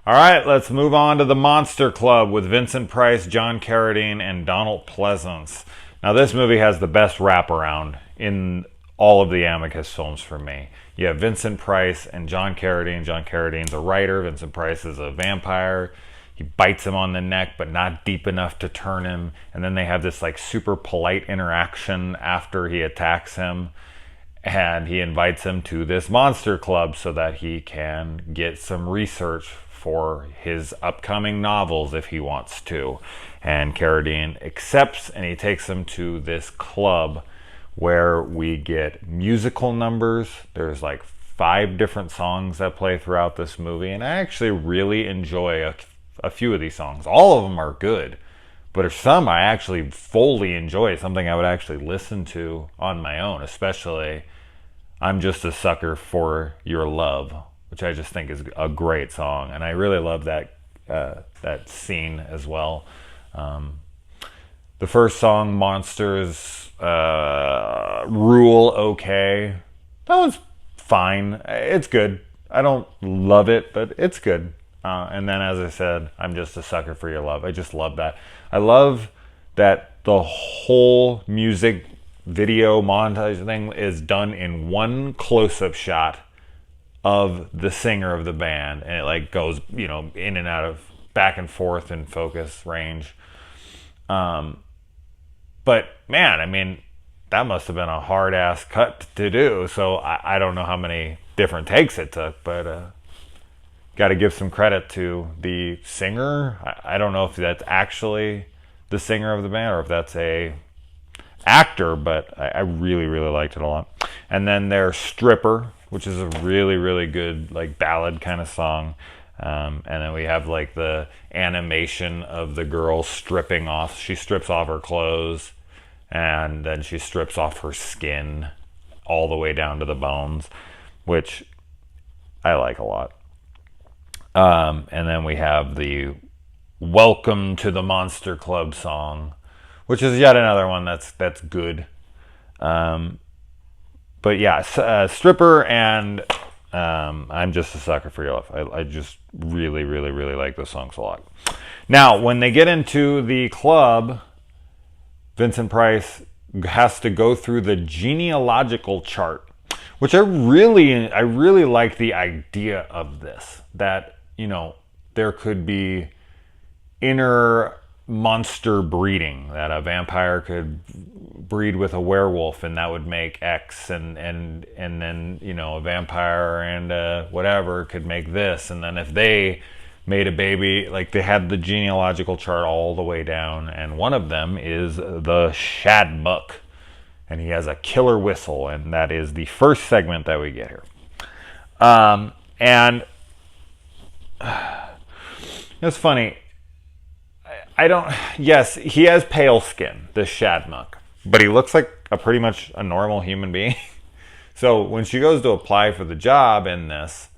All right, let's move on to the Monster Club with Vincent Price, John Carradine, and Donald Pleasance. Now, this movie has the best wraparound in all of the Amicus films for me. You have Vincent Price and John Carradine. John Carradine's a writer. Vincent Price is a vampire. He bites him on the neck, but not deep enough to turn him. And then they have this like super polite interaction after he attacks him. And he invites him to this monster club so that he can get some research for his upcoming novels if he wants to. And Carradine accepts, and he takes him to this club where we get musical numbers. There's like 5 different songs that play throughout this movie, and I actually really enjoy a few of these songs. All of them are good, but there's some I actually fully enjoy, something I would actually listen to on my own, especially I'm Just a Sucker for Your Love, which I just think is a great song, and I really love that scene as well. The first song, Monsters Rule Okay, that one's fine. It's good. I don't love it, but it's good. And then, as I said, I'm Just a Sucker for Your Love. I just love that. I love that the whole music video montage thing is done in one close-up shot of the singer of the band, and it like goes, in and out of back and forth in focus range. But man, I mean, that must have been a hard ass cut to do. So I don't know how many different takes it took, but got to give some credit to the singer. I don't know if that's actually the singer of the band or if that's a actor, but I really, really liked it a lot. And then there's Stripper, which is a really, really good like ballad kind of song. And then we have like the animation of the girl stripping off. She strips off her clothes, and then she strips off her skin all the way down to the bones, which I like a lot. And then we have the Welcome to the Monster Club song, which is yet another one that's good. But yeah, Stripper and I'm Just a Sucker for Your Love. I just really, really, really like those songs a lot. Now, when they get into the club, Vincent Price has to go through the genealogical chart, which I really like the idea of this, that, there could be inner monster breeding, that a vampire could breed with a werewolf and that would make X, and then a vampire and whatever could make this, and then if they made a baby, like they had the genealogical chart all the way down, and one of them is the shadmock, and he has a killer whistle, and that is the first segment that we get here. And it's funny, yes, he has pale skin, the shadmock, but he looks like pretty much a normal human being. So when she goes to apply for the job in this,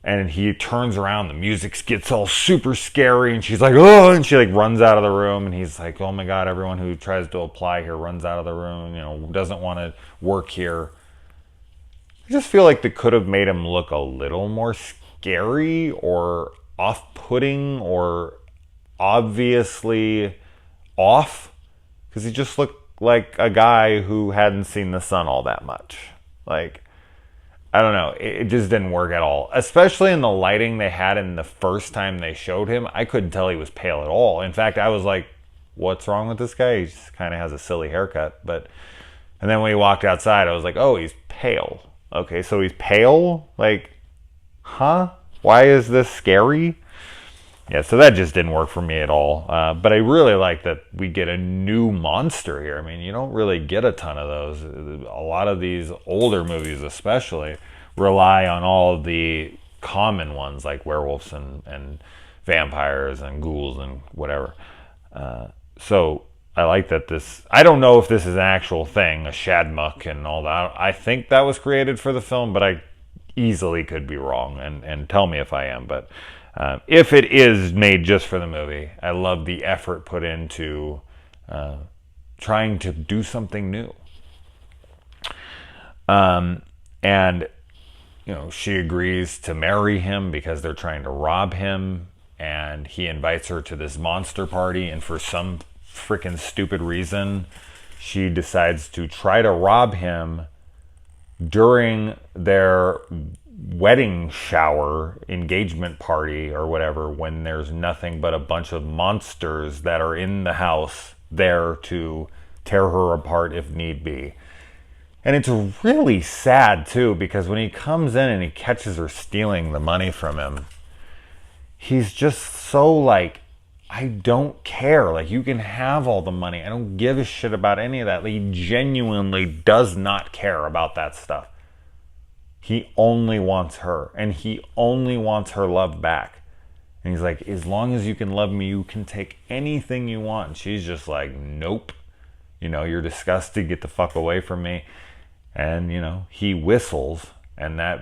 and he turns around, the music gets all super scary, and she's like, oh, and she like runs out of the room, and he's like, oh my God, everyone who tries to apply here runs out of the room, doesn't want to work here. I just feel like they could have made him look a little more scary or off-putting or obviously off, because he just looked like a guy who hadn't seen the sun all that much. Like, I don't know, it just didn't work at all, especially in the lighting they had in the first time they showed him. I couldn't tell he was pale at all. In fact, I was like, what's wrong with this guy? He just kind of has a silly haircut. And then when he walked outside, I was like, oh, he's pale. Okay, so he's pale? Like, huh? Why is this scary? Yeah, so that just didn't work for me at all. But I really like that we get a new monster here. I mean, you don't really get a ton of those. A lot of these older movies especially rely on all of the common ones like werewolves and vampires and ghouls and whatever. So I like that this... I don't know if this is an actual thing, a shadmuck and all that. I think that was created for the film, but I easily could be wrong, and tell me if I am. But if it is made just for the movie, I love the effort put into trying to do something new. And she agrees to marry him because they're trying to rob him, and he invites her to this monster party, and for some freaking stupid reason, she decides to try to rob him during their wedding shower, engagement party, or whatever, when there's nothing but a bunch of monsters that are in the house there to tear her apart if need be. And it's really sad too, because when he comes in and he catches her stealing the money from him, he's just so like, I don't care. Like, you can have all the money. I don't give a shit about any of that. Like, he genuinely does not care about that stuff. He only wants her, and he only wants her love back. And he's like, as long as you can love me, you can take anything you want. And she's just like, nope. You're disgusting. Get the fuck away from me. And, he whistles, and that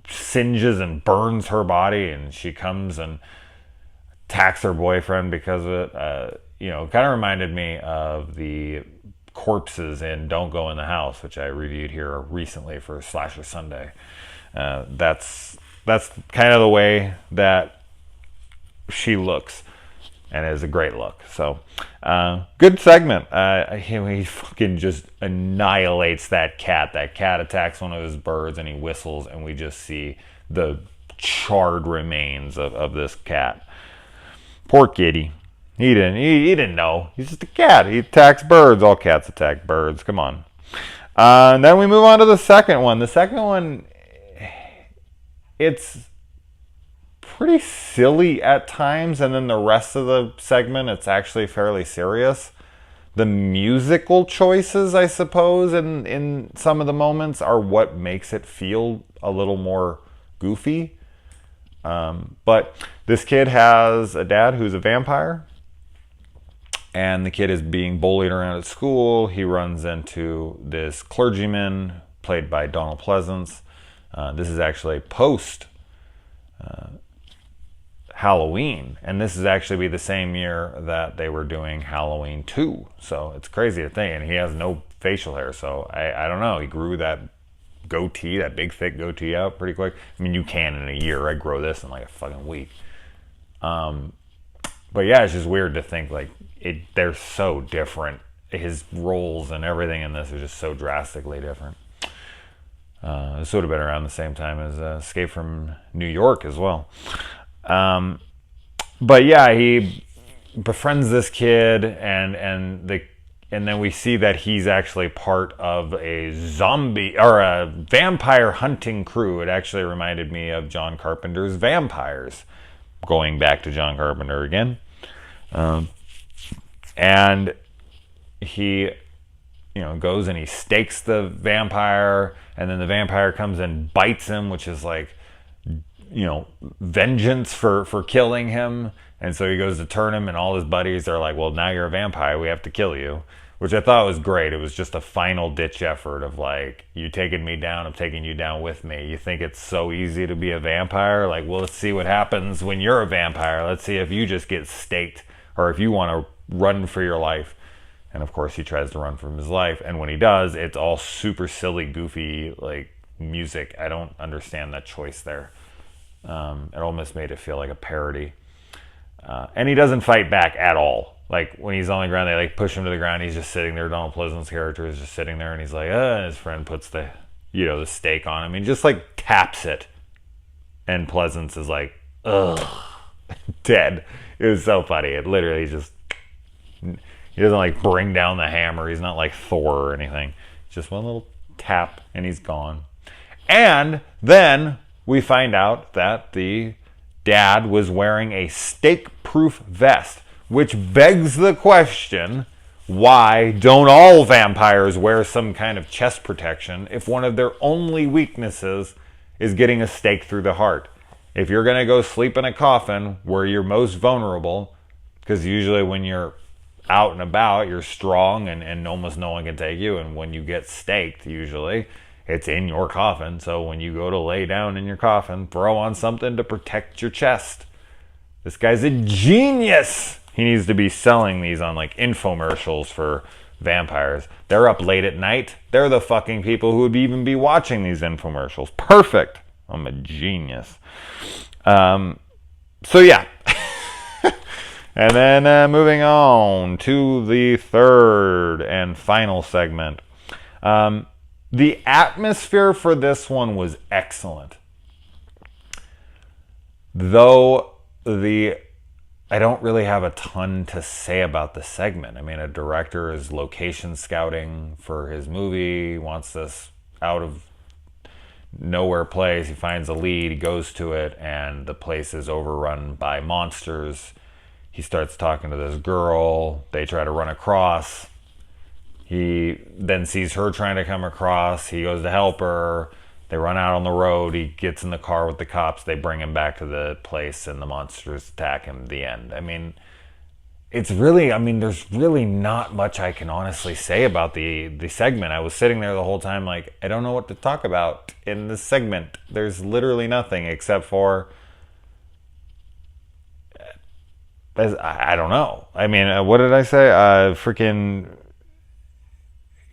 singes and burns her body, and she comes and attacks her boyfriend because of it. Kind of reminded me of the corpses in Don't Go in the House, which I reviewed here recently for Slasher Sunday. That's kind of the way that she looks, and it is a great look. So good segment. He fucking just annihilates that cat. That cat attacks one of his birds, and he whistles, and we just see the charred remains of this cat. Poor kitty. He didn't know. He's just a cat. He attacks birds. All cats attack birds. Come on. And then we move on to the second one. The second one, it's pretty silly at times, and then the rest of the segment, it's actually fairly serious. The musical choices, I suppose, in some of the moments are what makes it feel a little more goofy. But this kid has a dad who's a vampire, and the kid is being bullied around at school. He runs into this clergyman played by Donald Pleasance. This is actually post Halloween, and this is actually be the same year that they were doing Halloween 2. So it's crazy to think, and he has no facial hair, so I don't know. He grew that goatee, that big thick goatee out pretty quick. I mean, you can in a year. I grow this in like a fucking week. But yeah, it's just weird to think like they're so different. His roles and everything in this are just so drastically different. This would have been around the same time as Escape from New York as well. But yeah, he befriends this kid, and then we see that he's actually part of a zombie or a vampire hunting crew. It actually reminded me of John Carpenter's Vampires, going back to John Carpenter again. And he, goes and he stakes the vampire, and then the vampire comes and bites him, which is like, vengeance for killing him. And so he goes to turn him, and all his buddies are like, well, now you're a vampire, we have to kill you. Which I thought was great. It was just a final ditch effort of like, you taking me down, I'm taking you down with me. You think it's so easy to be a vampire? Like, well, let's see what happens when you're a vampire. Let's see if you just get staked, or if you want to run for your life. And of course he tries to run from his life, and when he does, it's all super silly, goofy, like music. I don't understand that choice there. It almost made it feel like a parody. And he doesn't fight back at all. Like, when he's on the ground, they like push him to the ground. He's just sitting there. Donald Pleasance's character is just sitting there, and he's like, and his friend puts the stake on him, and just like taps it. And Pleasance is like, ugh, dead. It was so funny. It literally just, he doesn't like bring down the hammer. He's not like Thor or anything. Just one little tap, and he's gone. And then we find out that the dad was wearing a stake-proof vest, which begs the question, why don't all vampires wear some kind of chest protection if one of their only weaknesses is getting a stake through the heart? If you're going to go sleep in a coffin where you're most vulnerable, because usually when you're out and about, you're strong and almost no one can take you, and when you get staked, usually, it's in your coffin. So when you go to lay down in your coffin, throw on something to protect your chest. This guy's a genius! He needs to be selling these on like infomercials for vampires. They're up late at night. They're the fucking people who would even be watching these infomercials. Perfect. I'm a genius. So yeah. And then moving on to the third and final segment. The atmosphere for this one was excellent. Though I don't really have a ton to say about the segment. I mean, a director is location scouting for his movie, wants this out of nowhere place. He finds a lead, he goes to it, and the place is overrun by monsters. He starts talking to this girl. They try to run across. He then sees her trying to come across. He goes to help her. They run out on the road. He gets in the car with the cops. They bring him back to the place, and the monsters attack him at the end. I mean, there's really not much I can honestly say about the segment. I was sitting there the whole time like, I don't know what to talk about in this segment. There's literally nothing except for... I don't know. I mean, what did I say?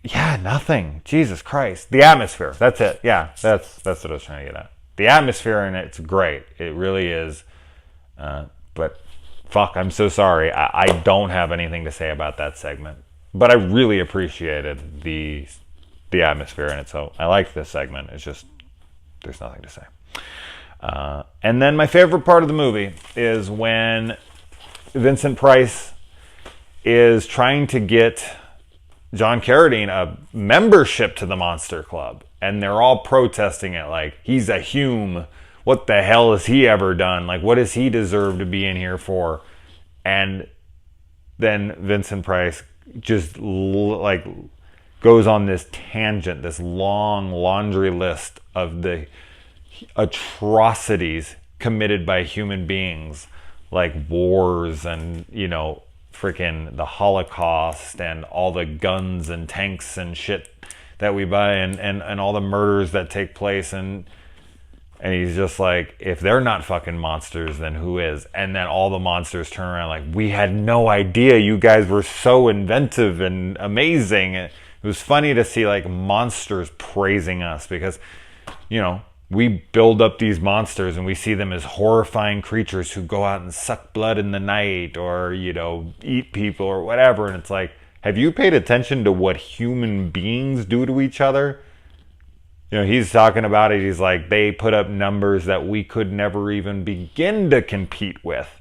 Yeah, nothing. Jesus Christ. The atmosphere. That's it. Yeah, that's what I was trying to get at. The atmosphere in it's great. It really is. But fuck, I'm so sorry. I don't have anything to say about that segment. But I really appreciated the atmosphere in it. So I liked this segment. It's just, there's nothing to say. And then my favorite part of the movie is when Vincent Price is trying to get John Carradine a membership to the Monster Club, and they're all protesting it like, he's a Hume. What the hell has he ever done? Like, what does he deserve to be in here for? And then Vincent Price just like goes on this tangent, this long laundry list of the atrocities committed by human beings, like wars and, freaking the Holocaust and all the guns and tanks and shit that we buy and all the murders that take place. And he's just like, if they're not fucking monsters, then who is? And then all the monsters turn around like, we had no idea you guys were so inventive and amazing. It was funny to see like monsters praising us because, we build up these monsters and we see them as horrifying creatures who go out and suck blood in the night or, eat people or whatever. And it's like, have you paid attention to what human beings do to each other? He's talking about it. He's like, they put up numbers that we could never even begin to compete with.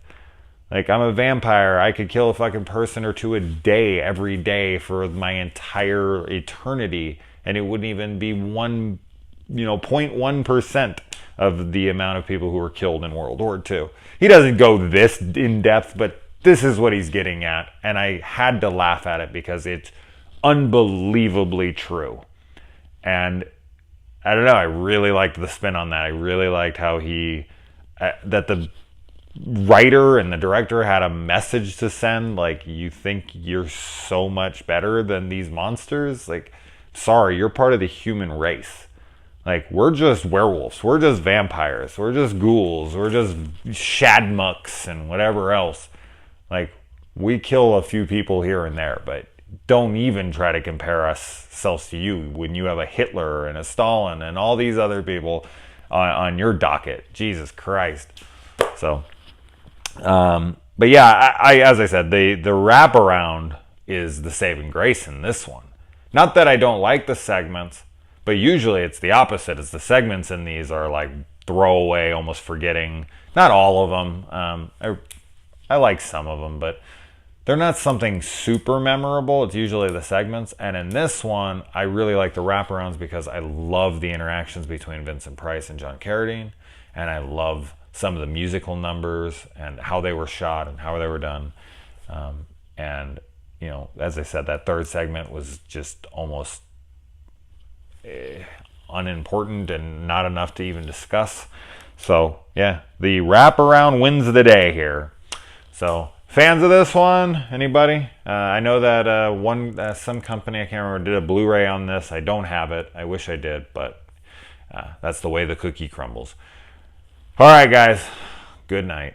Like, I'm a vampire. I could kill a fucking person or two a day, every day for my entire eternity. And it wouldn't even be 0.1% of the amount of people who were killed in World War II. He doesn't go this in depth, but this is what he's getting at. And I had to laugh at it because it's unbelievably true. And I don't know, I really liked the spin on that. I really liked how that the writer and the director had a message to send. Like, you think you're so much better than these monsters? Like, sorry, you're part of the human race. Like, we're just werewolves. We're just vampires. We're just ghouls. We're just shadmucks and whatever else. Like, we kill a few people here and there, but don't even try to compare ourselves to you when you have a Hitler and a Stalin and all these other people on your docket. Jesus Christ. So, but yeah, as I said, the wraparound is the saving grace in this one. Not that I don't like the segments, but usually it's the opposite. It's the segments in these are like throwaway, almost forgetting. Not all of them. I like some of them, but they're not something super memorable. It's usually the segments. And in this one, I really like the wraparounds because I love the interactions between Vincent Price and John Carradine. And I love some of the musical numbers and how they were shot and how they were done. And, as I said, that third segment was just almost unimportant and not enough to even discuss. So yeah, the wraparound wins the day here. So fans of this one, anybody? I know that some company, I can't remember, did a Blu-ray on this. I don't have it. I wish I did, but that's the way the cookie crumbles. All right, guys. Good night.